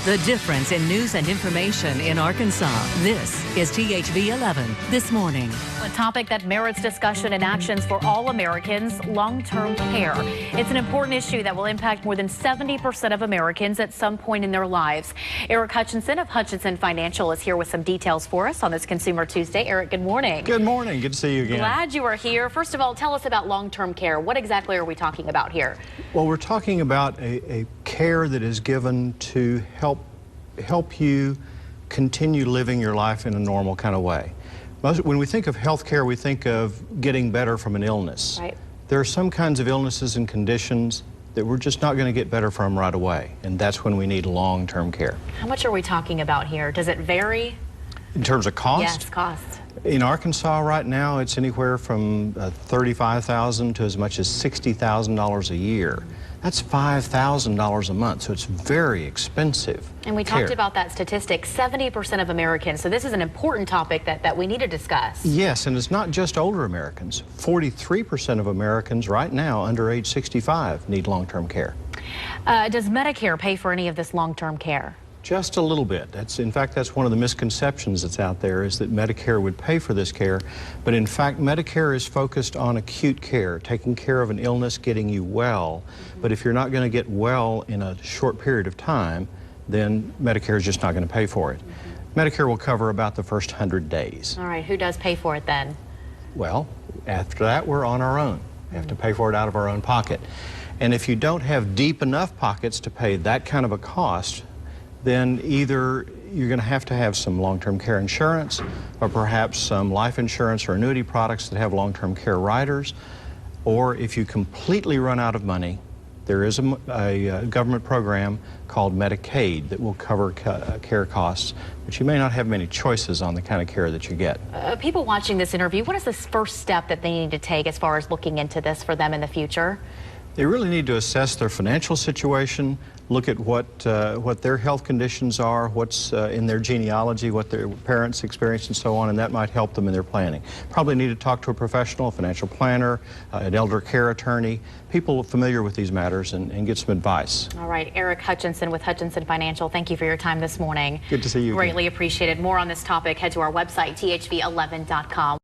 The difference in news and information in Arkansas. This is THV 11 this morning. A topic that merits discussion and actions for all Americans, long-term care. It's an important issue that will impact more than 70% of Americans at some point in their lives. Eric Hutchinson of Hutchinson Financial is here with some details for us on this Consumer Tuesday. Eric, good morning. Good morning. Good to see you again. Glad you are here. First of all, tell us about long-term care. What exactly are we talking about here? Well, we're talking about a care that is given to help you continue living your life in a normal kind of way. When we think of health care, we think of getting better from an illness. Right. There are some kinds of illnesses and conditions that we're just not going to get better from right away, and that's when we need long-term care. How much are we talking about here? Does it vary? In terms of cost? Yes, cost. In Arkansas right now, it's anywhere from $35,000 to as much as $60,000 a year. That's $5,000 a month, so it's very expensive. And we talked about that statistic, 70% of Americans. So this is an important topic that we need to discuss. Yes, and it's not just older Americans. 43% of Americans right now under age 65 need long-term care. Does Medicare pay for any of this long-term care? Just a little bit. In fact, that's one of the misconceptions that's out there, is that Medicare would pay for this care. But in fact, Medicare is focused on acute care, taking care of an illness, getting you well. But if you're not going to get well in a short period of time, then Medicare is just not going to pay for it. Medicare will cover about the first 100 days. All right, who does pay for it then? Well, after that, we're on our own. We have to pay for it out of our own pocket. And if you don't have deep enough pockets to pay that kind of a cost, then either you're going to have some long-term care insurance, or perhaps some life insurance or annuity products that have long-term care riders. Or if you completely run out of money, there is a government program called Medicaid that will cover care costs, but you may not have many choices on the kind of care that you get. People watching this interview, what is the first step that they need to take as far as looking into this for them in the future? They really need to assess their financial situation, look at what their health conditions are, what's in their genealogy, what their parents experienced and so on, and that might help them in their planning. Probably need to talk to a professional, a financial planner, an elder care attorney, people familiar with these matters, and get some advice. All right, Eric Hutchinson with Hutchinson Financial, thank you for your time this morning. Good to see you again. Greatly appreciated. More on this topic, head to our website, thv11.com.